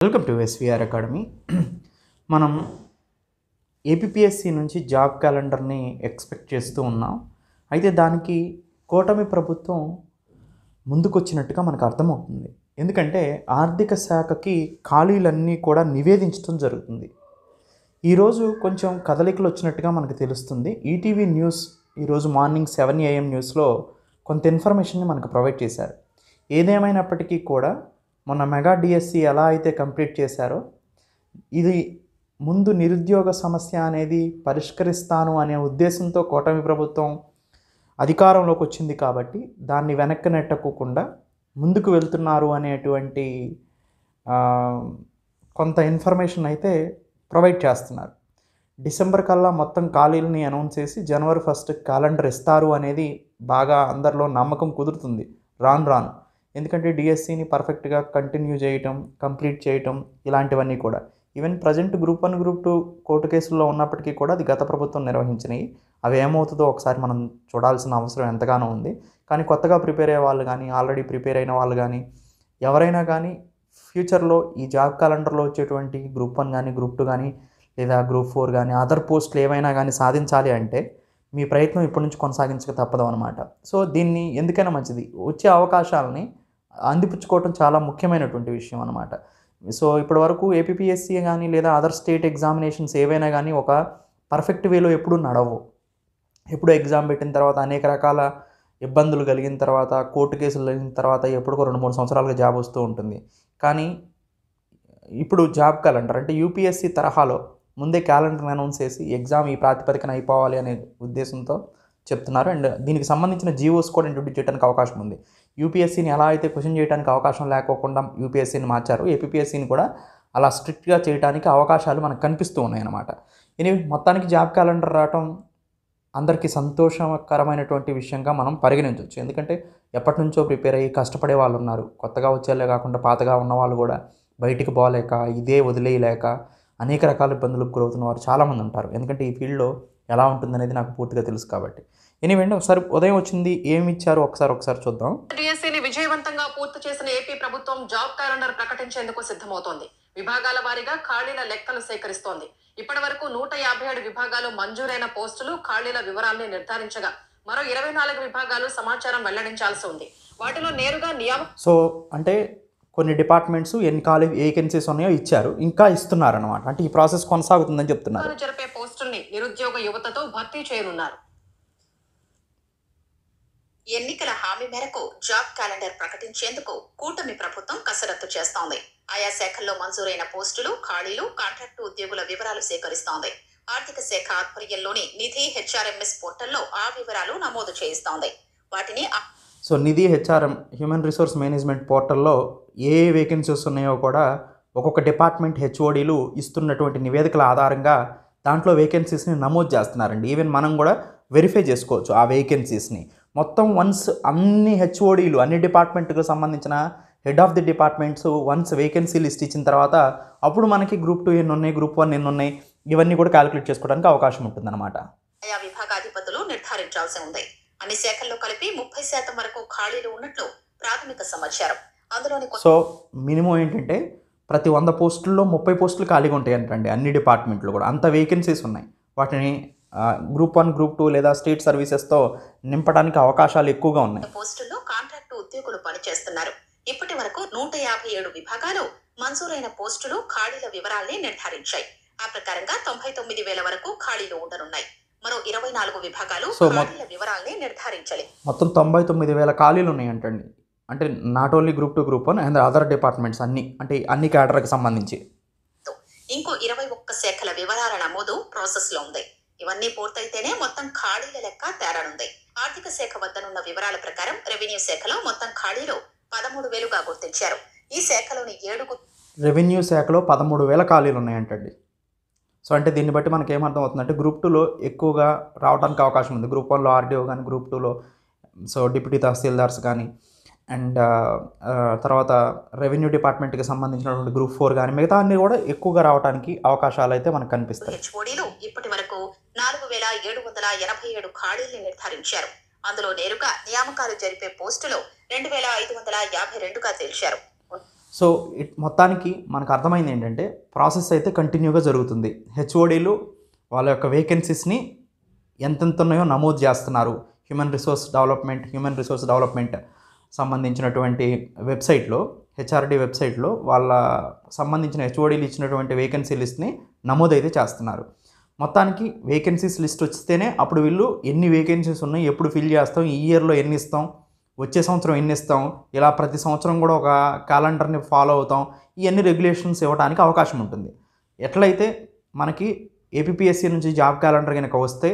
Welcome to SVR academy. మనం APPSC నుంచి job క్యాలెండర్ని expect చేస్తూ ఉన్నాం. అయితే దానికి కూటమి ప్రభుత్వం ముందుకొచ్చినట్టుగా మనకు అర్థమవుతుంది. ఎందుకంటే ఆర్థిక శాఖకి ఖాళీలన్నీ కూడా నివేదించడం జరుగుతుంది. ఈరోజు కొంచెం కదలికలు వచ్చినట్టుగా మనకు తెలుస్తుంది. ఈటీవీ న్యూస్ ఈరోజు మార్నింగ్ 7 AM న్యూస్లో కొంత ఇన్ఫర్మేషన్ని మనకు ప్రొవైడ్ చేశారు. ఏదేమైనప్పటికీ కూడా మొన్న మెగా డిఎస్సి ఎలా అయితే కంప్లీట్ చేశారో ఇది ముందు నిరుద్యోగ సమస్య అనేది పరిష్కరిస్తాను అనే ఉద్దేశంతో కూటమి ప్రభుత్వం అధికారంలోకి వచ్చింది కాబట్టి దాన్ని వెనక్కి నెట్టకుండా ముందుకు వెళ్తున్నారు అనేటువంటి కొంత ఇన్ఫర్మేషన్ అయితే ప్రొవైడ్ చేస్తున్నారు. డిసెంబర్ కల్లా మొత్తం ఖాళీలని అనౌన్స్ చేసి జనవరి 1 క్యాలెండర్ ఇస్తారు అనేది బాగా అందరిలో నమ్మకం కుదురుతుంది రాను. ఎందుకంటే డిఎస్సిని పర్ఫెక్ట్గా కంటిన్యూ చేయటం, కంప్లీట్ చేయటం ఇలాంటివన్నీ కూడా even present group 1 group 2 court కేసుల్లో ఉన్నప్పటికీ కూడా అది గత ప్రభుత్వం నిర్వహించినవి. అవి ఏమవుతుందో ఒకసారి మనం చూడాల్సిన అవసరం ఎంతగానో ఉంది. కానీ కొత్తగా ప్రిపేర్ అయ్యే వాళ్ళు కానీ ఆల్రెడీ ప్రిపేర్ అయిన వాళ్ళు కానీ ఎవరైనా కానీ ఫ్యూచర్లో ఈ జాబ్ క్యాలెండర్లో వచ్చేటువంటి గ్రూప్ 1 కానీ గ్రూప్ 2 కానీ లేదా గ్రూప్ 4 కానీ అదర్ పోస్టులు ఏవైనా కానీ సాధించాలి అంటే మీ ప్రయత్నం ఇప్పటి నుంచి కొనసాగించక తప్పదు అనమాట. సో దీన్ని ఎందుకైనా మంచిది, వచ్చే అవకాశాలని అందిపుచ్చుకోవటం చాలా ముఖ్యమైనటువంటి విషయం అనమాట. సో ఇప్పటి వరకు ఏపీపీఎస్సీ కానీ లేదా అదర్ స్టేట్ ఎగ్జామినేషన్స్ ఏవైనా కానీ ఒక పర్ఫెక్ట్ వేలో ఎప్పుడూ నడవు. ఎప్పుడు ఎగ్జామ్ పెట్టిన తర్వాత అనేక రకాల ఇబ్బందులు కలిగిన తర్వాత కోర్టు కేసులు కలిగిన తర్వాత ఎప్పుడుకో 2-3 సంవత్సరాలుగా జాబ్ వస్తూ ఉంటుంది. కానీ ఇప్పుడు జాబ్ క్యాలెండర్ అంటే యూపీఎస్సీ తరహాలో ముందే క్యాలెండర్ అనౌన్స్ చేసి ఎగ్జామ్ ఈ ప్రాతిపదికన అయిపోవాలి అనే ఉద్దేశంతో చెప్తున్నారు. అండ్ దీనికి సంబంధించిన జీవోస్ కూడా ఇంట్రొడ్యూస్ చేయడానికి అవకాశం ఉంది. యూపీఎస్సీని ఎలా అయితే క్వశ్చన్ చేయడానికి అవకాశం లేకోకుండా యూపీఎస్సీని మార్చారు, ఏపీపీఎస్సీని కూడా అలా స్ట్రిక్ట్గా చేయడానికి అవకాశాలు మనకు కనిపిస్తూ ఉన్నాయన్నమాట. ఎనివే మొత్తానికి జాబ్ క్యాలెండర్ రావటం అందరికీ సంతోషకరమైనటువంటి విషయంగా మనం పరిగణించవచ్చు. ఎందుకంటే ఎప్పటి నుంచో ప్రిపేర్ అయ్యి కష్టపడే వాళ్ళు ఉన్నారు. కొత్తగా వచ్చేలే కాకుండా పాతగా ఉన్న వాళ్ళు కూడా బయటికి పోలేక ఇదే వదిలేయలేక అనేక రకాల ఇబ్బందులకు గురవుతున్న వారు చాలామంది ఉంటారు. ఎందుకంటే ఈ ఫీల్డ్లో ఎలా ఉంటుందనేది నాకు పూర్తిగా తెలుసు కాబట్టి. ఎనీవే ఒకసారి ఉదయం వచ్చింది ఏమి ఇచ్చారు ఒకసారి చూద్దాం. డిఎస్సిని విజయవంతంగా పూర్తి చేసిన ఏపీ ప్రభుత్వం జాబ్ క్యాలెండర్ ప్రకటించేందుకు సిద్ధమవుతోంది. విభాగాల వారీగా ఖాళీల లెక్కలు సేకరిస్తోంది. ఇప్పటి వరకు 157 విభాగాలు మంజూరైన పోస్టులు ఖాళీల వివరాల్ని నిర్ధారించగా మరో 24 విభాగాలు సమాచారం వెల్లడించాల్సి ఉంది. వాటిలో నేరుగా సో అంటే కొన్ని డిపార్ట్మెంట్స్ ఎన్ని ఖాళీ వేకెన్సీస్ ఉన్నాయో ఇచ్చారు, ఇంకా ఇస్తున్నారన్నమాట. అంటే ఈ ప్రాసెస్ కొనసాగుతుందని చెప్తున్నారు. జరిపే పోస్టుల్ని నిరుద్యోగ యువతతో భర్తీ చేయనున్నారు. ఎన్నికల హామీ మేరకు జాబ్ క్యాలెండర్ ప్రకటించేందుకు కూటమి ప్రభుత్వం కసరత్తు చేస్తోంది. ఆయా శాఖల్లో మంజూరైన పోస్టులు, ఖాళీలు, కాంట్రాక్టు ఉద్యోగుల వివరాలు సేకరిస్తోంది. ఆర్థిక శాఖ ఆధ్వర్యంలోని నిధి హెచ్ఆర్ఎంఎస్ పోర్టల్లో ఆ వివరాలు నమోదు చేయిస్తోంది. వాటిని సో నిధి హెచ్ఆర్ఎం హ్యూమన్ రిసోర్స్ మేనేజ్మెంట్ పోర్టల్లో ఏ వేకెన్సీస్ ఉన్నాయో కూడా ఒక్కొక్క డిపార్ట్మెంట్ హెచ్ఓడీలు ఇస్తున్నటువంటి నివేదికల ఆధారంగా దాంట్లో వేకెన్సీస్ని నమోదు చేస్తున్నారండి. ఈవెన్ మనం కూడా వెరిఫై చేసుకోవచ్చు ఆ వేకెన్సీస్ని. మొత్తం వన్స్ అన్ని హెచ్ఓడీలు అన్ని డిపార్ట్మెంట్కి సంబంధించిన head of the departments once vacancy list ఇచ్చిన తర్వాత అప్పుడు మనకి గ్రూప్ 2 ఎన్ని ఉన్నాయి, గ్రూప్ 1 ఎన్ని ఉన్నాయి, ఇవన్నీ కూడా క్యాలిక్యులేట్ చేసుకోవడానికి అవకాశం ఉంటుందన్నమాట. ఆయా విభాగాధిపతులు నిర్ధారించాల్సి ఉంది. అన్ని శాఖల్లో కలిపి 30% వరకు ఖాళీలు ఉన్నట్లు ప్రాథమిక సమాచారం. అందులోని సో మినిమం ఏంటంటే ప్రతి 100 పోస్టుల్లో 30 పోస్టులు ఖాళీగా ఉంటాయి అంటండి. అన్ని డిపార్ట్మెంట్లు కూడా అంత వేకెన్సీస్ ఉన్నాయి. వాటిని గ్రూప్ 1 గ్రూప్ 2 లేదా స్టేట్ సర్వీసెస్తో నింపడానికి అవకాశాలు ఎక్కువగా ఉన్నాయి. పోస్టుల్లో కాంట్రాక్టు ఉద్యోగులు పనిచేస్తున్నారు. ఇప్పటి వరకు 157 విభాగాలు మంజూరైన పోస్టులు, ఖాళీల వివరాల్ని నిర్ధారించాయి. ఆ ప్రకారంగా 99,000 వరకు ఖాళీలు ఉండనున్నాయి. మరో 24 విభాగాలు ఖాళీల వివరాల్ని నిర్ధారించాలి. మొత్తం 99,000 ఖాళీలు ఉన్నాయంటండి. అంటే not only group 2 group 1 and other departments అన్ని క్యాడర్కి సంబంధించి ఇంకో 21 శాఖల వివరాల నమోదు ప్రాసెస్లో ఉంది. ఇవన్నీ పూర్తయితేనే మొత్తం ఖాళీల లెక్క తేరానుంది. ఆర్థిక శాఖ వద్దనున్న వివరాల ప్రకారం రెవెన్యూ శాఖలో మొత్తం ఖాళీలు 13,000గా గుర్తించారు. ఈ శాఖలోని 7 రెవెన్యూ శాఖలో 13,000 ఖాళీలు ఉన్నాయంటండి. సో అంటే దీన్ని బట్టి మనకి ఏమర్థం అవుతుందంటే గ్రూప్ 2లో ఎక్కువగా రావడానికి అవకాశం ఉంది. గ్రూప్ 1లో ఆర్డీఓ కానీ గ్రూప్ 2లో సో డిప్యూటీ తహసీల్దార్స్ కానీ అండ్ తర్వాత రెవెన్యూ డిపార్ట్మెంట్కి సంబంధించినటువంటి గ్రూప్ 4 కానీ మిగతా అన్ని కూడా ఎక్కువగా రావడానికి అవకాశాలు అయితే మనకు కనిపిస్తాయి. హెచ్ఓడీలు ఇప్పటి వరకు 4,787 ఖాళీల్ని నిర్ధారించారు. అందులో నేరుగా నియామకాలు జరిపే పోస్టులు 2,552గా తేల్చారు. సో మొత్తానికి మనకు అర్థమైంది ఏంటంటే ప్రాసెస్ అయితే కంటిన్యూగా జరుగుతుంది. హెచ్ఓడీలు వాళ్ళ యొక్క వేకెన్సీస్ని ఎంతెంత ఉన్నాయో నమోదు చేస్తున్నారు. హ్యూమన్ రిసోర్స్ డెవలప్మెంట్ సంబంధించినటువంటి వెబ్సైట్లో, హెచ్ఆర్డీ వెబ్సైట్లో వాళ్ళ సంబంధించిన హెచ్ఓడీలు ఇచ్చినటువంటి వేకెన్సీ లిస్ట్ని నమోదైతే చేస్తున్నారు. మొత్తానికి వేకెన్సీస్ లిస్ట్ వస్తేనే అప్పుడు వీళ్ళు ఎన్ని వేకెన్సీస్ ఉన్నాయి, ఎప్పుడు ఫిల్ చేస్తాం, ఈ ఇయర్లో ఎన్ని ఇస్తాం, వచ్చే సంవత్సరం ఎన్ని ఇస్తాం, ఇలా ప్రతి సంవత్సరం కూడా ఒక క్యాలెండర్ని ఫాలో అవుతాం, ఇవన్నీ రెగ్యులేషన్స్ ఇవ్వడానికి అవకాశం ఉంటుంది. ఎట్లయితే మనకి ఏపీపీఎస్సీ నుంచి జాబ్ క్యాలెండర్ కనుక వస్తే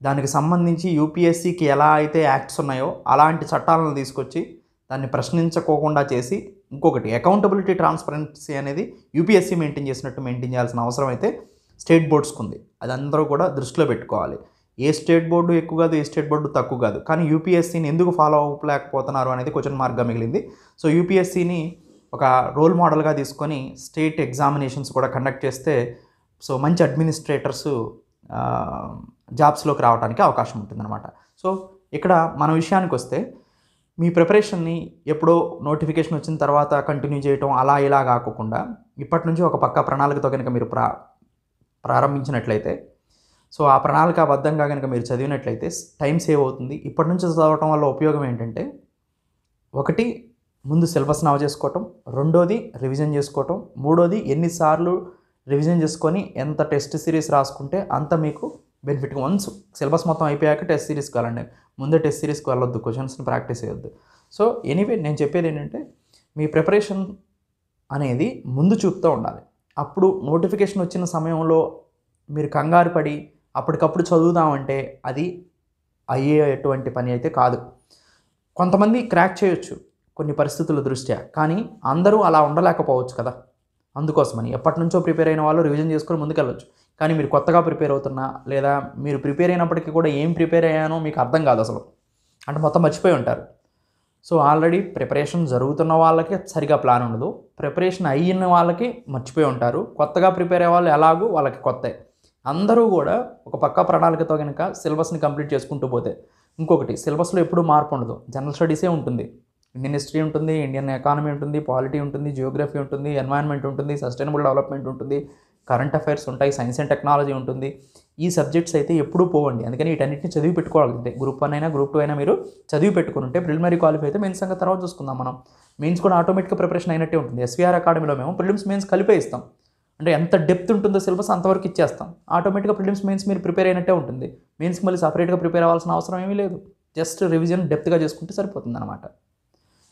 దానికి సంబంధించి యూపీఎస్సీకి ఎలా అయితే యాక్ట్స్ ఉన్నాయో అలాంటి చట్టాలను తీసుకొచ్చి దాన్ని ప్రశ్నించుకోకుండా చేసి, ఇంకొకటి అకౌంటబిలిటీ ట్రాన్స్పరెన్సీ అనేది యూపీఎస్సీ మెయింటైన్ చేసినట్టు మెయింటైన్ చేయాల్సిన అవసరం అయితే స్టేట్ బోర్డ్స్కి ఉంది. అది అందరూ కూడా దృష్టిలో పెట్టుకోవాలి. ఏ స్టేట్ బోర్డు ఎక్కువ కాదు, ఏ స్టేట్ బోర్డు తక్కువ కాదు, కానీ యూపీఎస్సీని ఎందుకు ఫాలో అవ్వలేకపోతున్నారు అనేది క్వశ్చన్ మార్క్గా మిగిలింది. సో యూపీఎస్సీని ఒక రోల్ మోడల్గా తీసుకొని స్టేట్ ఎగ్జామినేషన్స్ కూడా కండక్ట్ చేస్తే సో మంచి అడ్మినిస్ట్రేటర్స్ జాబ్స్లోకి రావడానికి అవకాశం ఉంటుందన్నమాట. సో ఇక్కడ మన విషయానికి వస్తే మీ ప్రిపరేషన్ని ఎప్పుడో నోటిఫికేషన్ వచ్చిన తర్వాత కంటిన్యూ చేయటం అలా ఇలా కాకుండా ఇప్పటి నుంచి ఒక పక్కా ప్రణాళికతో కనుక మీరు ప్రారంభించినట్లయితే, సో ఆ ప్రణాళికాబద్ధంగా కనుక మీరు చదివినట్లయితే టైం సేవ్ అవుతుంది. ఇప్పటి నుంచి చదవటం వల్ల ఉపయోగం ఏంటంటే, ఒకటి ముందు సిలబస్ని అవ చేసుకోవటం, రెండోది రివిజన్ చేసుకోవటం, మూడోది ఎన్నిసార్లు రివిజన్ చేసుకొని ఎంత టెస్ట్ సిరీస్ రాసుకుంటే అంత మీకు బెనిఫిట్. వన్స్ సిలబస్ మొత్తం అయిపోయాక టెస్ట్ సిరీస్కి వెళ్ళండి, ముందే టెస్ట్ సిరీస్కి వెళ్ళొద్దు, క్వశ్చన్స్ని ప్రాక్టీస్ చేయొద్దు. సో ఎనీవే నేను చెప్పేది ఏంటంటే, మీ ప్రిపరేషన్ అనేది ముందు చూపుతూ ఉండాలి. అప్పుడు నోటిఫికేషన్ వచ్చిన సమయంలో మీరు కంగారు పడి అప్పటికప్పుడు చదువుదామంటే అది అయ్యేటువంటి పని అయితే కాదు. కొంతమంది క్రాక్ చేయొచ్చు కొన్ని పరిస్థితుల దృష్ట్యా, కానీ అందరూ అలా ఉండలేకపోవచ్చు కదా. అందుకోసమని ఎప్పటి నుంచో ప్రిపేర్ అయిన వాళ్ళు రివిజన్ చేసుకొని ముందుకెళ్ళొచ్చు. కానీ మీరు కొత్తగా ప్రిపేర్ అవుతున్నా, లేదా మీరు ప్రిపేర్ అయినప్పటికీ కూడా ఏం ప్రిపేర్ అయ్యానో మీకు అర్థం కాదు అసలు, అంటే మొత్తం మర్చిపోయి ఉంటారు. సో ఆల్రెడీ ప్రిపరేషన్ జరుగుతున్న వాళ్ళకి సరిగా ప్లాన్ ఉండదు, ప్రిపరేషన్ అయిన వాళ్ళకి మర్చిపోయి ఉంటారు, కొత్తగా ప్రిపేర్ అయ్యే వాళ్ళు ఎలాగూ వాళ్ళకి కొత్త. అందరూ కూడా ఒక పక్కా ప్రణాళికతో కనుక సిలబస్ని కంప్లీట్ చేసుకుంటూ పోతే, ఇంకొకటి సిలబస్లో ఎప్పుడూ మార్పు ఉండదు, జనరల్ స్టడీసే ఉంటుంది, ఇండియన్ హిస్టరీ ఉంటుంది, ఇండియన్ ఎకానమీ ఉంటుంది, పాలిటీ ఉంటుంది, జియోగ్రఫీ ఉంటుంది, ఎన్వైరన్మెంట్ ఉంటుంది, సస్టైనబుల్ డెవలప్మెంట్ ఉంటుంది, కరెంట్ అఫైర్స్ ఉంటాయి, సైన్స్ అండ్ టెక్నాలజీ ఉంటుంది. ఈ సబ్జెక్ట్స్ అయితే ఎప్పుడూ పోవండి. అందుకని వీటన్నిటిని చదివి పెట్టుకోవాలి. గ్రూప్ 1 అయినా గ్రూప్ 2 అయినా మీరు చదివి పెట్టుకుని ఉంటే ప్రిలిమినరీ క్వాలిఫై అయితే మెయిన్స్ సంగతి తర్వాత చూసుకుందాం. మనం మెయిన్స్ కూడా ఆటోమేటిక్గా ప్రిపరేషన్ అయినట్టే ఉంటుంది. ఎస్వీఆర్ అకాడమీలో మేము ప్రిలిమ్స్ మెయిన్స్ కలిపే ఇస్తాం. అంటే ఎంత డెప్త్ ఉంటుందో సిలబస్ అంతవరకు ఇచ్చేస్తాం. ఆటోమేటిక్గా ప్రిలిమ్స్ మెయిన్స్ మీరు ప్రిపేర్ అయినట్టే ఉంటుంది. మెయిన్స్కి మళ్ళీ సపరేట్గా ప్రిపేర్ అవ్వాల్సిన అవసరం ఏమీ లేదు. జస్ట్ రివిజన్ డెప్త్గా చేసుకుంటే సరిపోతుంది అనమాట.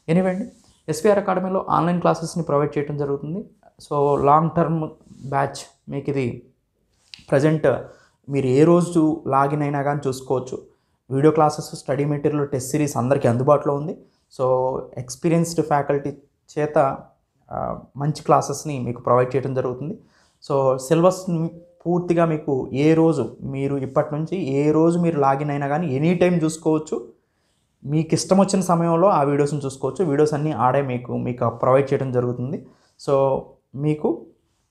ఎనీవే అండి, ఎస్వీఆర్ అకాడమీలో ఆన్లైన్ క్లాసెస్ని ప్రొవైడ్ చేయడం జరుగుతుంది. సో లాంగ్ టర్మ్ బ్యాచ్ మీకు ఇది ప్రజెంట్ మీరు ఏ రోజు లాగిన్ అయినా కానీ చూసుకోవచ్చు. Video classes, study material, test series అందరికీ అందుబాటులో ఉంది. సో ఎక్స్పీరియన్స్డ్ ఫ్యాకల్టీ చేత మంచి క్లాసెస్ని మీకు ప్రొవైడ్ చేయడం జరుగుతుంది. సో సిలబస్ పూర్తిగా మీకు ఏ రోజు మీరు ఇప్పటి నుంచి ఏ రోజు మీరు లాగిన్ అయినా కానీ ఎనీ టైం చూసుకోవచ్చు. మీకు ఇష్టం వచ్చిన సమయంలో ఆ వీడియోస్ని చూసుకోవచ్చు. వీడియోస్ అన్నీ ఆడే మీకు ప్రొవైడ్ చేయడం జరుగుతుంది. సో మీకు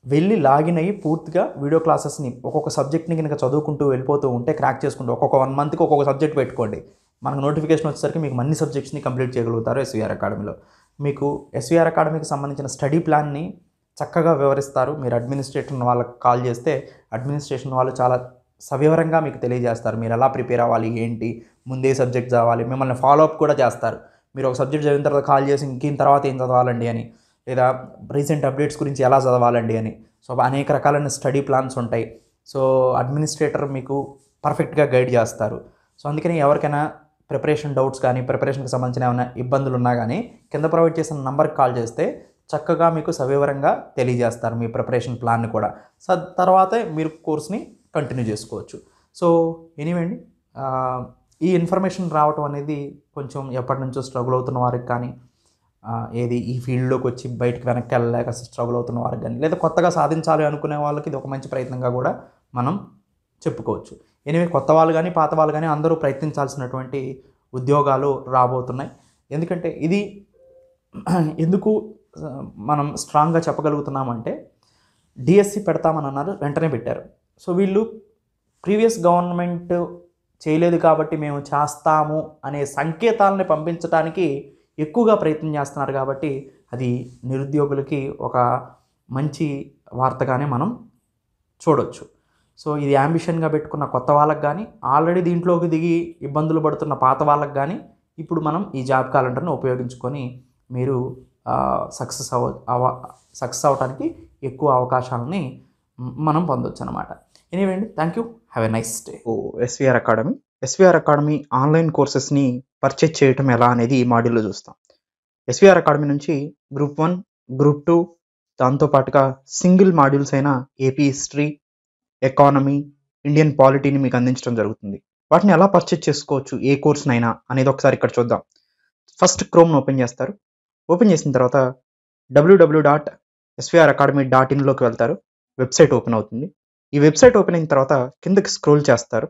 వెళ్ళి లాగిన్ అయ్యి పూర్తిగా వీడియో క్లాసెస్ని ఒక్కొక్క సబ్జెక్ట్ని కనుక చదువుకుంటూ వెళ్ళిపోతూ ఉంటే, క్రాక్ చేసుకుంటూ ఒక్కొక్క 1 మంత్కి ఒక్కొక్క సబ్జెక్ట్ పెట్టుకోండి. మనకు నోటిఫికేషన్ వచ్చేసరికి మీకు అన్ని సబ్జెక్ట్స్ని కంప్లీట్ చేయగలుగుతారు ఎస్వీఆర్ అకాడమీలో. మీకు ఎస్వీఆర్ అకాడమీకి సంబంధించిన స్టడీ ప్లాన్ని చక్కగా వివరిస్తారు. మీరు అడ్మినిస్ట్రేషన్ వాళ్ళకి కాల్ చేస్తే అడ్మినిస్ట్రేషన్ వాళ్ళు చాలా సవివరంగా మీకు తెలియజేస్తారు. మీరు ఎలా ప్రిపేర్ అవ్వాలి, ఏంటి, ముందే సబ్జెక్ట్ చదవాలి, మిమ్మల్ని ఫాలోఅప్ కూడా చేస్తారు. మీరు ఒక సబ్జెక్ట్ చదివిన తర్వాత కాల్ చేసి ఇంకేం తర్వాత ఏం చదవాలండి అని, లేదా రీసెంట్ అప్డేట్స్ గురించి ఎలా చదవాలండి అని. సో అనేక రకాలైన స్టడీ ప్లాన్స్ ఉంటాయి. సో అడ్మినిస్ట్రేటర్ మీకు పర్ఫెక్ట్గా గైడ్ చేస్తారు. సో అందుకని ఎవరికైనా ప్రిపరేషన్ డౌట్స్ కానీ, ప్రిపరేషన్కి సంబంధించిన ఏమైనా ఇబ్బందులు ఉన్నా కానీ కింద ప్రొవైడ్ చేసిన నెంబర్కి కాల్ చేస్తే చక్కగా మీకు సవివరంగా తెలియజేస్తారు మీ ప్రిపరేషన్ ప్లాన్ని కూడా. సో తర్వాతే మీరు కోర్స్ని కంటిన్యూ చేసుకోవచ్చు. సో ఎనీవే అండి, ఈ ఇన్ఫర్మేషన్ రావటం అనేది కొంచెం ఎప్పటి నుంచో స్ట్రగుల్ అవుతున్న వారికి కానీ, ఈ ఫీల్డ్లోకి వచ్చి బయటకు వెనక్కి వెళ్ళలేక స్ట్రగుల్ అవుతున్న వారికి కానీ, లేదా కొత్తగా సాధించాలి అనుకునే వాళ్ళకి ఇది ఒక మంచి ప్రయత్నంగా కూడా మనం చెప్పుకోవచ్చు. ఎనివే కొత్త వాళ్ళు కానీ పాత వాళ్ళు కానీ అందరూ ప్రయత్నించాల్సినటువంటి ఉద్యోగాలు రాబోతున్నాయి. ఎందుకంటే ఇది ఎందుకు మనం స్ట్రాంగ్గా చెప్పగలుగుతున్నామంటే, డిఎస్సి పెడతామని అన్నారు, వెంటనే పెట్టారు. సో వీళ్ళు ప్రీవియస్ గవర్నమెంట్ చేయలేదు కాబట్టి మేము చేస్తాము అనే సంకేతాలని పంపించడానికి ఎక్కువగా ప్రయత్నం చేస్తున్నారు. కాబట్టి అది నిరుద్యోగులకి ఒక మంచి వార్తగానే మనం చూడొచ్చు. సో ఇది యాంబిషన్గా పెట్టుకున్న కొత్త వాళ్ళకి కానీ, ఆల్రెడీ దీంట్లోకి దిగి ఇబ్బందులు పడుతున్న పాత వాళ్ళకి కానీ ఇప్పుడు మనం ఈ జాబ్ క్యాలెండర్ని ఉపయోగించుకొని మీరు సక్సెస్ అవ్వడానికి ఎక్కువ అవకాశాలని మనం పొందొచ్చు అనమాట. ఎనీవే అండి, thank you, have a nice day. SVR academy online కోర్సెస్ని పర్చేజ్ చేయటం ఎలా అనేది ఈ మాడ్యూల్లో చూస్తాం. ఎస్విఆర్ అకాడమీ నుంచి గ్రూప్ 1, గ్రూప్ 2 దాంతోపాటుగా సింగిల్ మాడ్యూల్స్ అయిన ఏపీ హిస్టరీ, ఎకానమీ, ఇండియన్ పాలిటీని మీకు అందించడం జరుగుతుంది. వాటిని ఎలా పర్చేజ్ చేసుకోవచ్చు, ఏ కోర్సునైనా అనేది ఒకసారి ఇక్కడ చూద్దాం. ఫస్ట్ క్రోమ్ను ఓపెన్ చేస్తారు. ఓపెన్ చేసిన తర్వాత www.svracademy.in వెళ్తారు. వెబ్సైట్ ఓపెన్ అవుతుంది. ఈ వెబ్సైట్ ఓపెన్ అయిన తర్వాత కిందకి స్క్రోల్ చేస్తారు.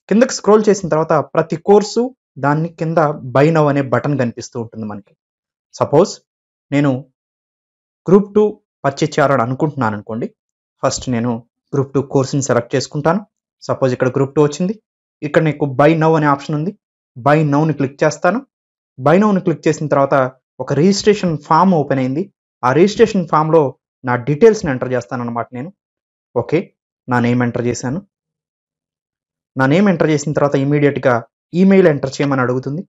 కిందకి స్క్రోల్ చేసిన తర్వాత ప్రతి కోర్సు దాన్ని కింద బై నౌ అనే బటన్ కనిపిస్తూ ఉంటుంది మనకి. సపోజ్ నేను గ్రూప్ 2 పర్చేజ్ చేయాలని అనుకుంటున్నాను అనుకోండి. ఫస్ట్ నేను గ్రూప్ 2 కోర్సుని సెలెక్ట్ చేసుకుంటాను. సపోజ్ ఇక్కడ గ్రూప్ 2 వచ్చింది. ఇక్కడ నీకు బై నౌ అనే ఆప్షన్ ఉంది. బై నౌని క్లిక్ చేస్తాను. బై నౌని క్లిక్ చేసిన తర్వాత ఒక రిజిస్ట్రేషన్ ఫామ్ ఓపెన్ అయింది. ఆ రిజిస్ట్రేషన్ ఫామ్లో నా డీటెయిల్స్ని ఎంటర్ చేస్తాను అనమాట. నేను ఓకే, నా నేమ్ ఎంటర్ చేశాను. నా నేమ్ ఎంటర్ చేసిన తర్వాత ఇమీడియట్గా ఈమెయిల్ ఎంటర్ చేయమని అడుగుతుంది.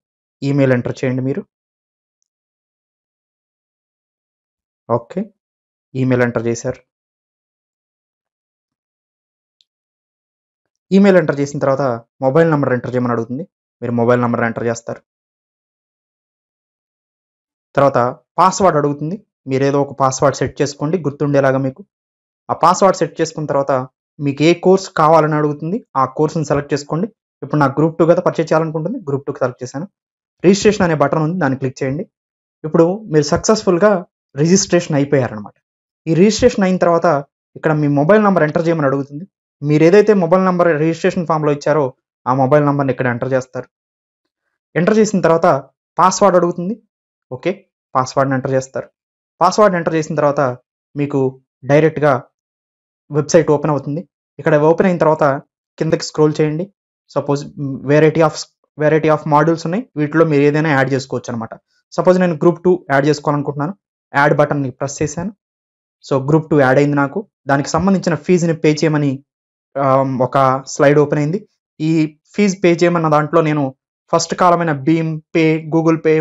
ఈమెయిల్ ఎంటర్ చేయండి మీరు. ఓకే, ఈమెయిల్ ఎంటర్ చేశారు. ఈమెయిల్ ఎంటర్ చేసిన తర్వాత మొబైల్ నెంబర్ ఎంటర్ చేయమని అడుగుతుంది. మీరు మొబైల్ నెంబర్ ఎంటర్ చేస్తారు. తర్వాత పాస్వర్డ్ అడుగుతుంది. మీరు ఏదో ఒక పాస్వర్డ్ సెట్ చేసుకోండి గుర్తుండేలాగా మీకు. ఆ పాస్వర్డ్ సెట్ చేసుకున్న తర్వాత మీకు ఏ కోర్స్ కావాలని అడుగుతుంది. ఆ కోర్సుని సెలెక్ట్ చేసుకోండి. ఇప్పుడు నాకు గ్రూప్ 2 కదా పర్చేజ్ చేయాలనుకుంటుంది. గ్రూప్ 2 సెలెక్ట్ చేశాను. రిజిస్ట్రేషన్ అనే బటన్ ఉంది, దాన్ని క్లిక్ చేయండి. ఇప్పుడు మీరు సక్సెస్ఫుల్గా రిజిస్ట్రేషన్ అయిపోయారనమాట. ఈ రిజిస్ట్రేషన్ అయిన తర్వాత ఇక్కడ మీ మొబైల్ నెంబర్ ఎంటర్ చేయమని అడుగుతుంది. మీరు ఏదైతే మొబైల్ నెంబర్ రిజిస్ట్రేషన్ ఫామ్లో ఇచ్చారో ఆ మొబైల్ నెంబర్ని ఇక్కడ ఎంటర్ చేస్తారు. ఎంటర్ చేసిన తర్వాత పాస్వర్డ్ అడుగుతుంది. ఓకే, పాస్వర్డ్ని ఎంటర్ చేస్తారు. పాస్వర్డ్ ఎంటర్ చేసిన తర్వాత మీకు డైరెక్ట్గా వెబ్సైట్ ఓపెన్ అవుతుంది. ఇక్కడ ఓపెన్ అయిన తర్వాత కిందకి స్క్రోల్ చేయండి. సపోజ్ వెరైటీ ఆఫ్ మాడ్యూల్స్ ఉన్నాయి. వీటిలో మీరు ఏదైనా యాడ్ చేసుకోవచ్చు అనమాట. సపోజ్ నేను గ్రూప్ 2 యాడ్ చేసుకోవాలనుకుంటున్నాను. యాడ్ బటన్ని ప్రెస్ చేశాను. సో గ్రూప్ 2 యాడ్ అయింది నాకు. దానికి సంబంధించిన ఫీజుని పే చేయమని ఒక స్లైడ్ ఓపెన్ అయింది. ఈ ఫీజు పే చేయమన్న దాంట్లో నేను ఫస్ట్ కాలమైన భీమ్ pay, Google pay,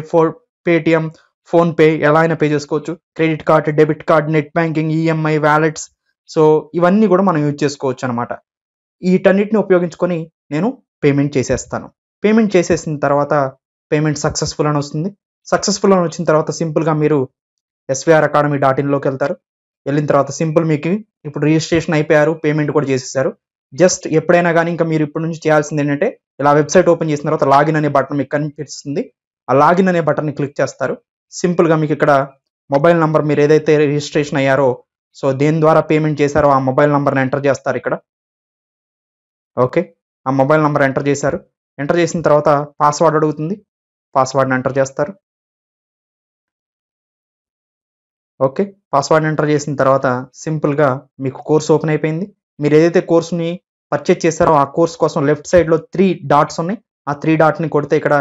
Paytm, PhonePe ఎలా అయినా పే చేసుకోవచ్చు. Credit card, debit card, net banking, EMI, wallets, so ఇవన్నీ కూడా మనం యూజ్ చేసుకోవచ్చు అనమాట. వీటన్నిటిని ఉపయోగించుకొని నేను పేమెంట్ చేసేస్తాను. పేమెంట్ చేసేసిన తర్వాత పేమెంట్ సక్సెస్ఫుల్ అని వస్తుంది. సక్సెస్ఫుల్ అని వచ్చిన తర్వాత సింపుల్గా మీరు svracademy.in వెళ్తారు. వెళ్ళిన తర్వాత సింపుల్ మీకు ఇప్పుడు రిజిస్ట్రేషన్ అయిపోయారు, పేమెంట్ కూడా చేసేసారు. జస్ట్ ఎప్పుడైనా కానీ ఇంకా మీరు ఇప్పటి నుంచి చేయాల్సింది ఏంటంటే ఇలా వెబ్సైట్ ఓపెన్ చేసిన తర్వాత లాగిన్ అనే బటన్ మీకు కనిపిస్తుంది. ఆ లాగిన్ అనే బటన్ని క్లిక్ చేస్తారు. సింపుల్గా మీకు ఇక్కడ మొబైల్ నెంబర్ మీరు ఏదైతే రిజిస్ట్రేషన్ అయ్యారో, సో దేని ద్వారా పేమెంట్ చేశారో ఆ మొబైల్ నెంబర్ని ఎంటర్ చేస్తారు ఇక్కడ. ఓకే, ఆ మొబైల్ నెంబర్ ఎంటర్ చేశారు. ఎంటర్ చేసిన తర్వాత పాస్వర్డ్ అడుగుతుంది. పాస్వర్డ్ని ఎంటర్ చేస్తారు. ఓకే, పాస్వర్డ్ ఎంటర్ చేసిన తర్వాత సింపుల్గా మీకు కోర్స్ ఓపెన్ అయిపోయింది. మీరు ఏదైతే కోర్సుని పర్చేజ్ చేశారో ఆ కోర్స్ కోసం లెఫ్ట్ సైడ్లో 3 డాట్స్ ఉన్నాయి. ఆ 3 డాట్ని కొడితే ఇక్కడ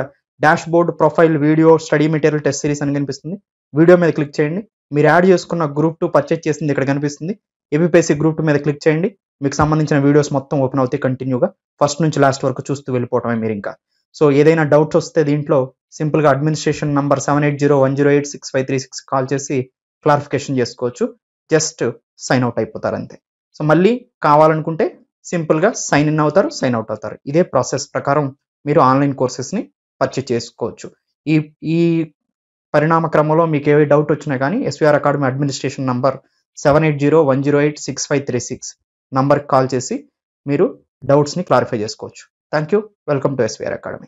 dash board, profile, video, study material, test series అని కనిపిస్తుంది. వీడియో మీద క్లిక్ చేయండి. మీరు యాడ్ చేసుకున్న గ్రూప్ 2 పర్చేజ్ చేసింది ఇక్కడ కనిపిస్తుంది. ఏపీపీఎస్సీ గ్రూప్ 2 మీద క్లిక్ చేయండి. మీకు సంబంధించిన వీడియోస్ మొత్తం ఓపెన్ అవుతాయి కంటిన్యూగా. ఫస్ట్ నుంచి లాస్ట్ వరకు చూస్తూ వెళ్ళిపోవటమే మీరు ఇంకా. సో ఏదైనా డౌట్స్ వస్తే దీంట్లో సింపుల్గా అడ్మినిస్ట్రేషన్ నంబర్ 7801086536 కాల్ చేసి క్లారిఫికేషన్ చేసుకోవచ్చు. జస్ట్ సైన్ అవుట్ అయిపోతారు అంతే. సో మళ్ళీ కావాలనుకుంటే సింపుల్గా సైన్ ఇన్ అవుతారు, సైన్ అవుట్ అవుతారు. ఇదే ప్రాసెస్ ప్రకారం మీరు ఆన్లైన్ కోర్సెస్ని పర్చేజ్ చేసుకోవచ్చు. ఈ పరిణామ క్రమంలో మీకు ఏ డౌట్ వచ్చినా కానీ ఎస్విఆర్ అకాడమీ అడ్మినిస్ట్రేషన్ నంబర్ 7801086536 నంబర్కి కాల్ చేసి మీరు డౌట్స్ని క్లారిఫై చేసుకోవచ్చు. Thank you. Welcome to SVR academy.